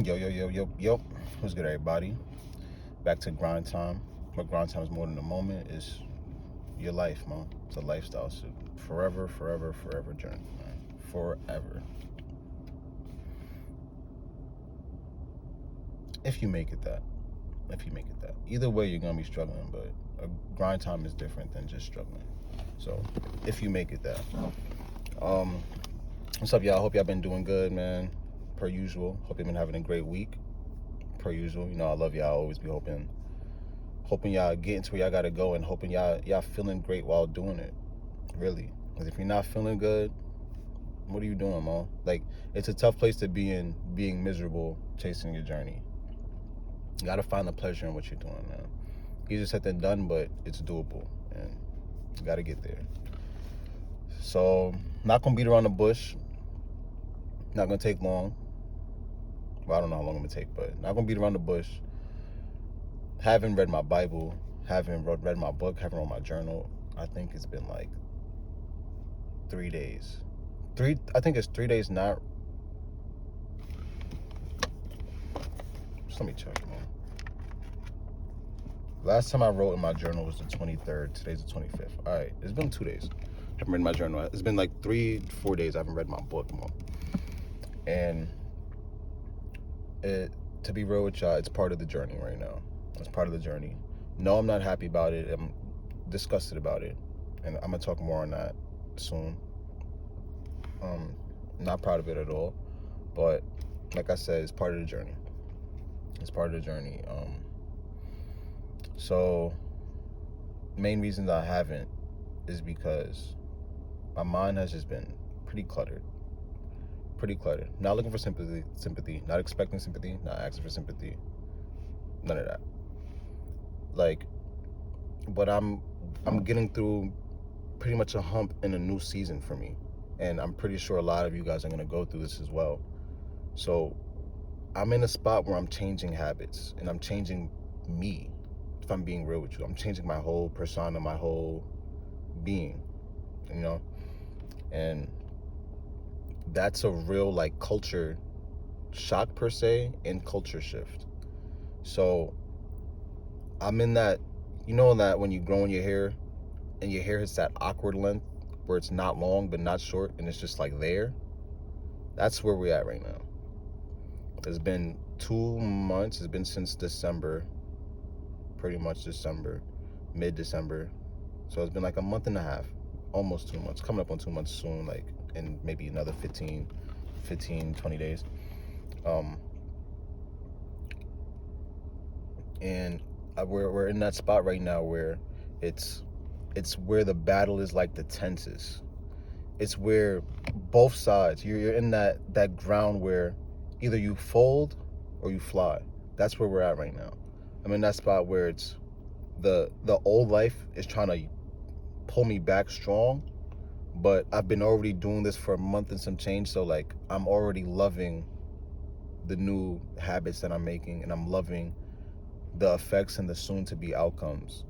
Yo. What's good, everybody? Back to grind time. But grind time is more than a moment. It's your life, man. It's a lifestyle. So forever journey, man. Forever. If you make it that. If you make it that. Either way, you're gonna be struggling. But a grind time is different than just struggling. So if you make it that. Um, what's up, y'all? Hope y'all been doing good, man. Per usual. Hope you've been having a great week. Per usual. You know, I love y'all. I always be hoping y'all getting to where y'all gotta go, and hoping y'all feeling great while doing it. Really, because if you're not feeling good, what are you doing, man? Like, it's a tough place to be in, being miserable chasing your journey. You gotta find the pleasure in what you're doing, man. Easier said than done, but it's doable, and you gotta get there. So, not gonna beat around the bush. Not gonna take long. Well, I don't know how long I'm gonna take, but not gonna beat around the bush. Haven't read my Bible, haven't read my book, haven't read my journal. I think it's been like 3 days. I think it's 3 days not. Just let me check, man. Last time I wrote in my journal was the 23rd. Today's the 25th. All right, it's been 2 days. I haven't read my journal. It's been like 4 days. I haven't read my book, man. And to be real with y'all, it's part of the journey right now. It's part of the journey. No, I'm not happy about it. I'm disgusted about it, and I'm gonna talk more on that soon. Not proud of it at all, but like I said, it's part of the journey. It's part of the journey. So main reason I haven't is because my mind has just been pretty cluttered. Not looking for sympathy, not expecting sympathy, not asking for sympathy. None of that. Like, but I'm getting through pretty much a hump in a new season for me. And I'm pretty sure a lot of you guys are gonna go through this as well. So I'm in a spot where I'm changing habits and I'm changing me. If I'm being real with you, I'm changing my whole persona, my whole being, you know? And that's a real like culture shock per se, and culture shift. So I'm in that, you know, that when you grow in your hair and your hair hits that awkward length where it's not long but not short and it's just like there. That's where we're at right now. It's been 2 months. It's been since December, pretty much December, mid-December. So it's been like a month and a half, almost 2 months, coming up on 2 months soon, like in maybe another 20 days. And we're in that spot right now where it's where the battle is like the tensest. It's where both sides, you're in that ground where either you fold or you fly. That's where we're at right now. I'm in that spot where it's the old life is trying to pull me back strong, but I've been already doing this for a month and some change, so like I'm already loving the new habits that I'm making, and I'm loving the effects and the soon to be outcomes.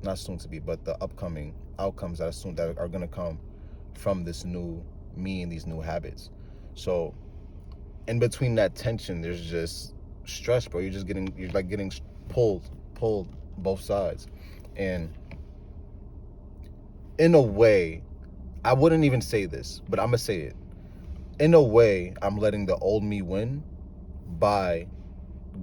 Not soon to be, but the upcoming outcomes that are gonna come from this new me and these new habits. So in between that tension, there's just stress, bro. You're like getting pulled both sides. And in a way, I wouldn't even say this, but I'm gonna say it. In a way, I'm letting the old me win by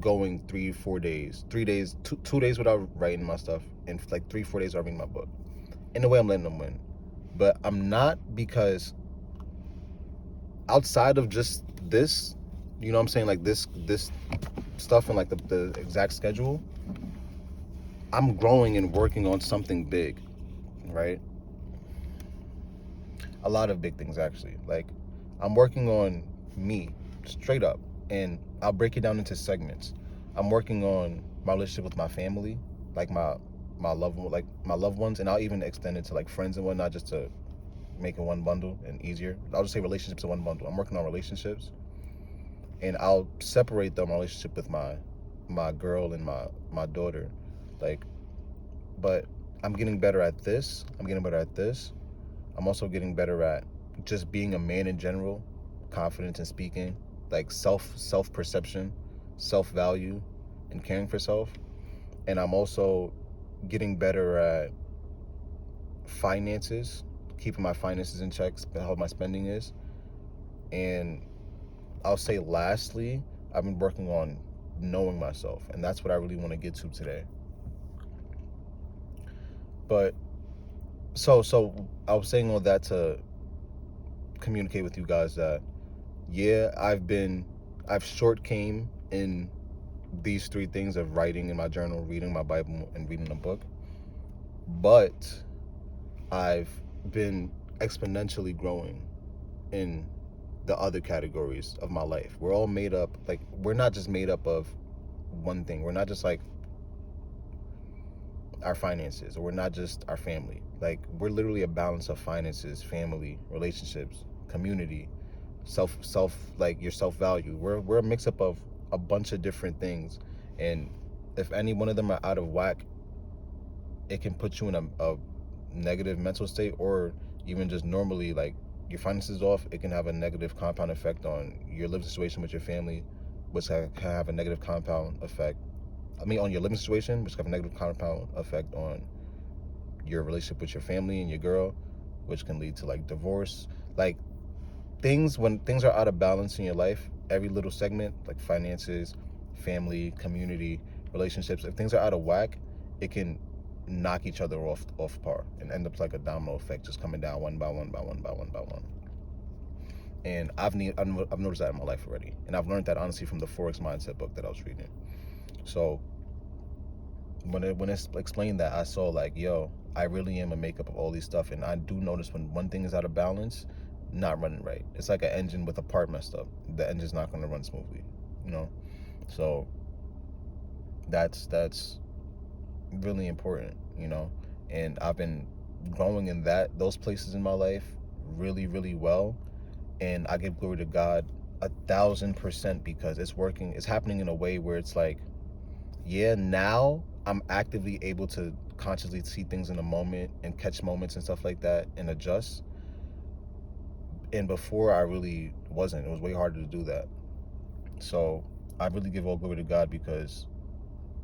going 3 days, 2 days without writing my stuff, and like 4 days without reading my book. In a way, I'm letting them win, but I'm not, because outside of just this, you know what I'm saying, like this stuff and like the exact schedule, I'm growing and working on something big, right? A lot of big things, actually. Like, I'm working on me, straight up, and I'll break it down into segments. I'm working on my relationship with my family, like my loved ones, and I'll even extend it to like friends and whatnot, just to make it one bundle and easier. I'll just say relationships in one bundle. I'm working on relationships, and I'll separate my relationship with my girl and my daughter, like. But I'm getting better at this. I'm also getting better at just being a man in general, confidence in speaking, like self perception, self value, and caring for self. And I'm also getting better at finances, keeping my finances in check, how my spending is. And I'll say lastly, I've been working on knowing myself, and that's what I really want to get to today. But so I was saying all that to communicate with you guys that yeah, I've short came in these three things of writing in my journal, reading my Bible, and reading a book. But I've been exponentially growing in the other categories of my life. We're all made up, like, we're not just made up of one thing. We're not just like our finances, or we're not just our family. Like, we're literally a balance of finances, family, relationships, community, like your self-value. We're a mix up of a bunch of different things. And if any one of them are out of whack, it can put you in a negative mental state, or even just normally, like, your finances off, it can have a negative compound effect on your living situation with your family, which can have a negative compound effect. On your living situation, which can have a negative compound effect on your relationship with your family and your girl, which can lead to like divorce. Like, when things are out of balance in your life, every little segment, like finances, family, community, relationships, if things are out of whack, it can knock each other off par and end up like a domino effect, just coming down one by one by one by one by one. And I've noticed that in my life already, and I've learned that honestly from the Forex Mindset book that I was reading. So when it's explained that, I saw like, yo, I really am a makeup of all these stuff. And I do notice when one thing is out of balance, not running right. It's like an engine with a part messed up. The engine's not going to run smoothly, you know. So that's really important, you know. And I've been growing in those places in my life really, really well. And I give glory to God 1,000%, because it's working. It's happening in a way where it's like, yeah, now I'm actively able to consciously see things in a moment and catch moments and stuff like that and adjust. And before, I really wasn't. It was way harder to do that. So I really give all glory to God, because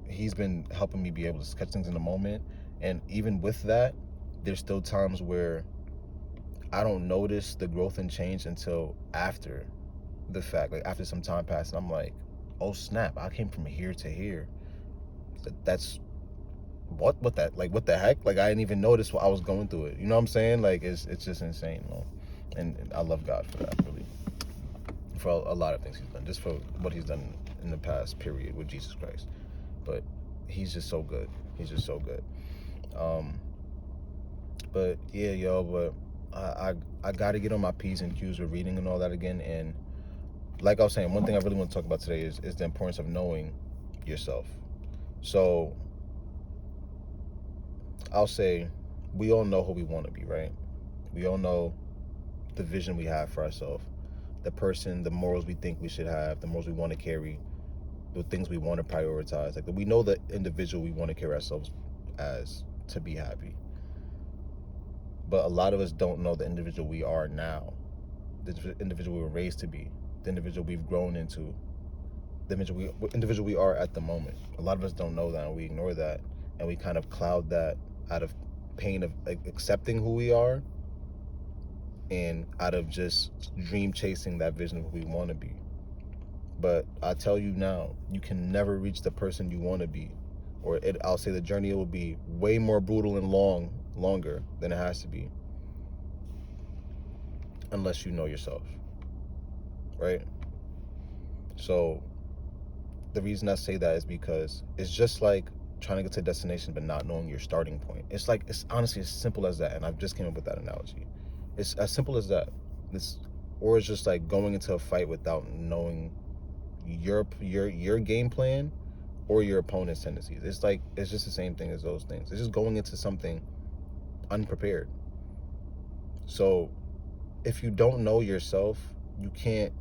he's been helping me be able to catch things in the moment. And even with that, there's still times where I don't notice the growth and change until after the fact, like after some time passed, and I'm like, oh snap, I came from here to here. That's what that, like, what the heck? Like, I didn't even notice what I was going through it. You know what I'm saying? Like, it's just insane, man. And I love God for that, really, for a lot of things he's done, just for what he's done in the past period with Jesus Christ. But he's just so good. He's just so good. But yeah, yo, but I got to get on my P's and Q's with reading and all that again. And like I was saying, one thing I really want to talk about today is the importance of knowing yourself. So I'll say, we all know who we want to be, right? We all know the vision we have for ourselves, the person, the morals we think we should have, the morals we want to carry, the things we want to prioritize. Like, we know the individual we want to carry ourselves as to be happy. But a lot of us don't know the individual we are now, the individual we were raised to be, the individual we've grown into, the individual we are at the moment. A lot of us don't know that, and we ignore that, and we kind of cloud that out of pain of accepting who we are, and out of just dream chasing that vision of who we want to be. But I tell you now, you can never reach the person you want to be, or I'll say the journey will be way more brutal and longer than it has to be, unless you know yourself, right? So the reason I say that is because it's just like trying to get to a destination but not knowing your starting point. It's honestly as simple as that, and I've just came up with that analogy. It's as simple as that. Or it's just like going into a fight without knowing your game plan or your opponent's tendencies. It's just the same thing as those things. It's just going into something unprepared. So if you don't know yourself, you can't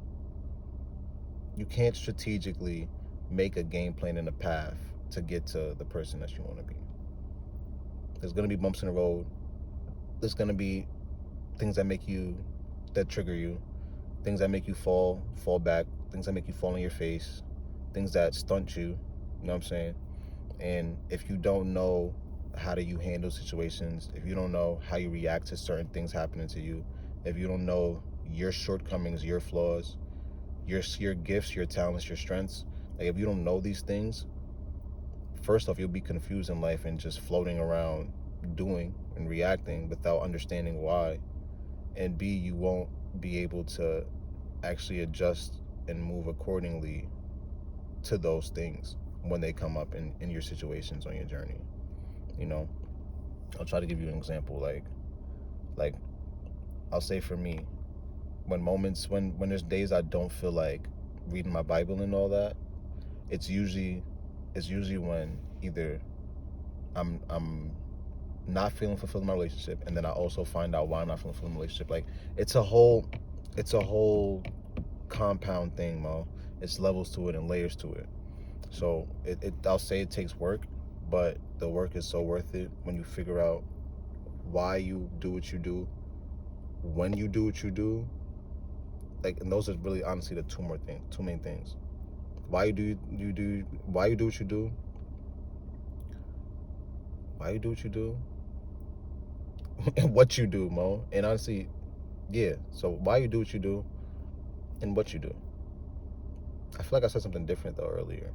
strategically make a game plan and a path to get to the person that you want to be. There's going to be bumps in the road. There's going to be things that trigger you, things that make you fall back, things that make you fall on your face, things that stunt you, you know what I'm saying? And if you don't know how do you handle situations, if you don't know how you react to certain things happening to you, if you don't know your shortcomings, your flaws, your gifts, your talents, your strengths, like if you don't know these things, first off, you'll be confused in life and just floating around doing and reacting without understanding why. And B, you won't be able to actually adjust and move accordingly to those things when they come up in your situations on your journey. You know, I'll try to give you an example. Like I'll say for me, when there's days I don't feel like reading my Bible and all that, it's usually when either I'm not feeling fulfilled in my relationship, and then I also find out why I'm not feeling fulfilled in my relationship. Like it's a whole compound thing, Mo. It's levels to it and layers to it. So I'll say it takes work, but the work is so worth it when you figure out why you do what you do, when you do what you do. Like, and those are really honestly the two main things. Why you do why you do what you do, why you do what you do, and what you do, Mo. And honestly, yeah. So why you do what you do, and what you do. I feel like I said something different though earlier,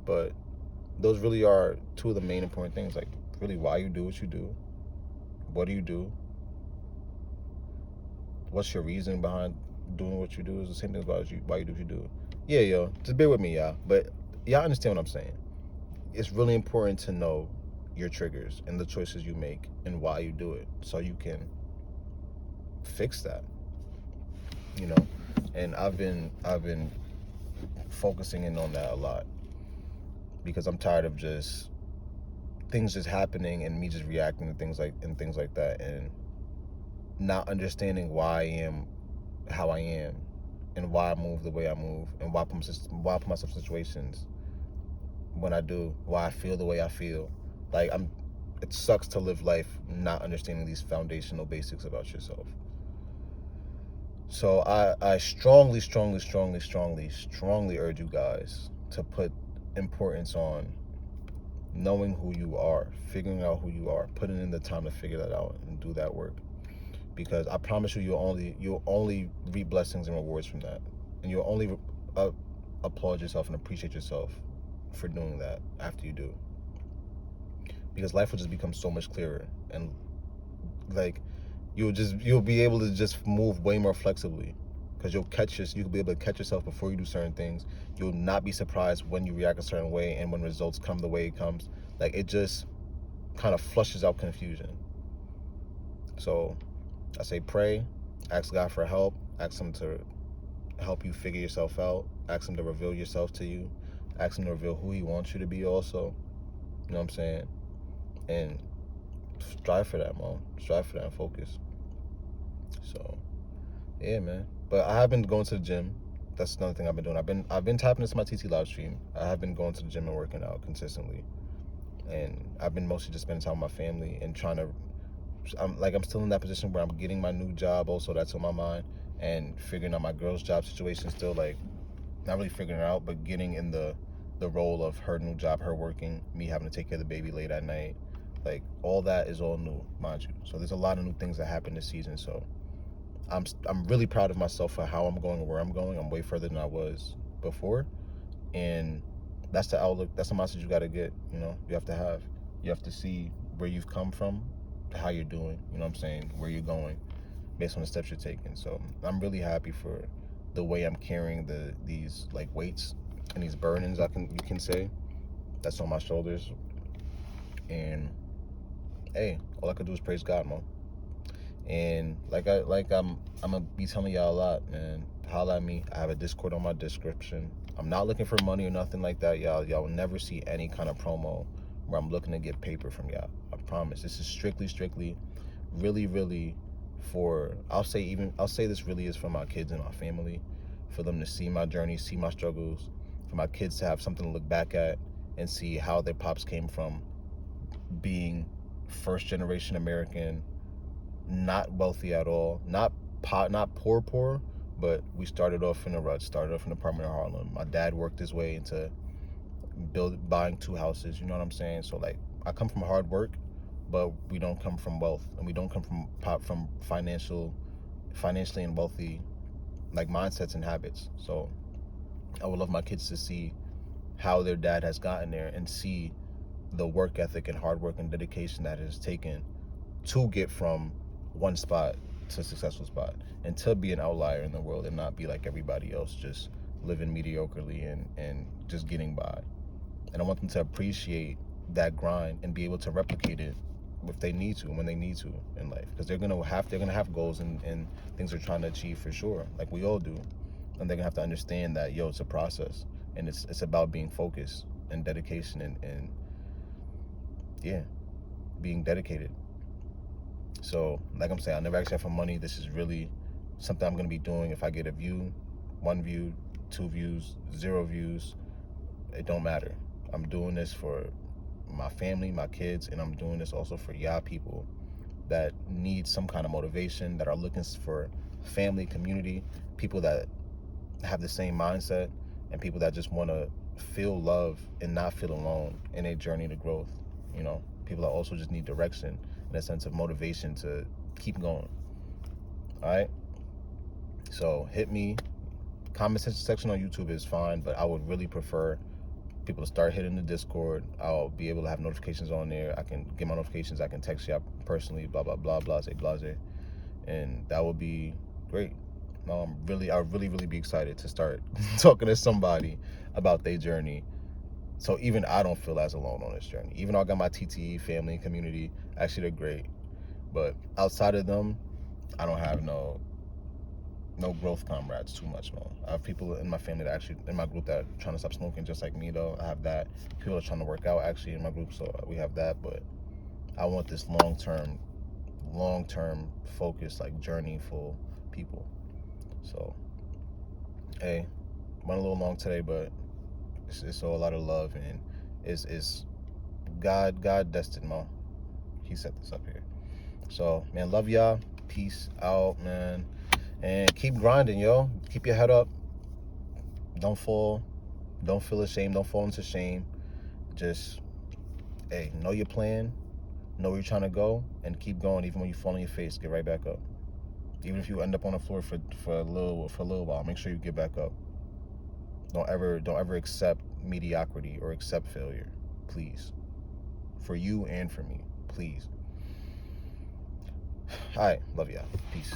but those really are two of the main important things. Like, really, why you do what you do, what do you do, what's your reason behind doing what you do. Is the same thing about why you do what you do. Yeah, yo, just bear with me, y'all. But y'all understand what I'm saying. It's really important to know your triggers and the choices you make and why you do it, so you can fix that. You know, and I've been focusing in on that a lot because I'm tired of just things just happening and me just reacting to things like that, and not understanding why I am how I am, and why I move the way I move, and why I put myself in situations when I do, why I feel the way I feel. Like it sucks to live life not understanding these foundational basics about yourself. So I strongly urge you guys to put importance on knowing who you are, figuring out who you are, putting in the time to figure that out and do that work. Because I promise you, you'll only reap blessings and rewards from that, and you'll only applaud yourself and appreciate yourself for doing that after you do. Because life will just become so much clearer, and like you'll be able to just move way more flexibly, because you'll be able to catch yourself before you do certain things. You'll not be surprised when you react a certain way, and when results come the way it comes. Like, it just kind of flushes out confusion. So I say pray, ask God for help, ask him to help you figure yourself out, ask him to reveal yourself to you, ask him to reveal who he wants you to be also. You know what I'm saying? And strive for that, Mom. Strive for that and focus. So yeah, man. But I have been going to the gym. That's another thing I've been doing. I've been tapping into my TT live stream. I have been going to the gym and working out consistently. And I've been mostly just spending time with my family and trying to I'm still in that position where I'm getting my new job also, that's on my mind, and figuring out my girl's job situation still, like not really figuring it out, but getting in the role of her new job, her working, me having to take care of the baby late at night. Like, all that is all new, mind you. So there's a lot of new things that happen this season. So I'm really proud of myself for how I'm going and where I'm going. I'm way further than I was before, and that's the outlook. That's the message you got to get. You know, you have to see where you've come from, how you're doing. You know what I'm saying? Where you're going, based on the steps you're taking. So I'm really happy for the way I'm carrying these like weights and these burdens, you can say, that's on my shoulders. And hey, all I could do is praise God, Mo. And I'm gonna be telling y'all a lot, man. Holla at me. I have a Discord on my description. I'm not looking for money or nothing like that, y'all. Y'all will never see any kind of promo where I'm looking to get paper from y'all. I promise. This is strictly, really for, I'll say this really is for my kids and my family, for them to see my journey, see my struggles, for my kids to have something to look back at and see how their pops came from being first generation American, not wealthy at all, not poor, but we started off in a rut, started off in the apartment in Harlem. My dad worked his way into buying 2 houses, you know what I'm saying? So like, I come from hard work, but we don't come from wealth, and we don't come from financially and wealthy like mindsets and habits. So I would love my kids to see how their dad has gotten there and see the work ethic and hard work and dedication that it has taken to get from one spot to a successful spot, and to be an outlier in the world and not be like everybody else, just living mediocrely and just getting by. And I want them to appreciate that grind and be able to replicate it if they need to, when they need to in life, because they're gonna have goals and things they're trying to achieve for sure, like we all do. And they're gonna have to understand that, yo, it's a process, and it's about being focused and dedication and yeah, being dedicated. So like I'm saying, I never asked for money. This is really something I'm gonna be doing. If I get a view, 1 view, 2 views, 0 views, it don't matter. I'm doing this for my family, my kids, and I'm doing this also for y'all people that need some kind of motivation, that are looking for family, community, people that have the same mindset, and people that just want to feel love and not feel alone in a journey to growth. You know, people that also just need direction and a sense of motivation to keep going. All right. So hit me. Comment section on YouTube is fine, but I would really prefer people to start hitting the Discord. I'll be able to have notifications on there. I can get my notifications. I can text you personally, blah, blah, blah, blase, blase. And that would be great. I'd really be excited to start talking to somebody about their journey. So even I don't feel as alone on this journey. Even though I got my TTE family and community, actually they're great. But outside of them, I don't have no growth comrades too much, man. I have people in my family that actually, in my group, that are trying to stop smoking just like me, though. I have that. People that are trying to work out actually in my group, so we have that. But I want this long-term focused, like, journeyful people. So, hey, went a little long today, but it's all a lot of love, and it's God destined, man. He set this up here. So, man, love y'all. Peace out, man. And keep grinding, yo. Keep your head up. Don't fall. Don't feel ashamed. Don't fall into shame. Just, hey, know your plan. Know where you're trying to go, and keep going. Even when you fall on your face, get right back up. Even if you end up on the floor for a little while, make sure you get back up. Don't ever accept mediocrity or accept failure, please. For you and for me, please. All right, love y'all. Peace.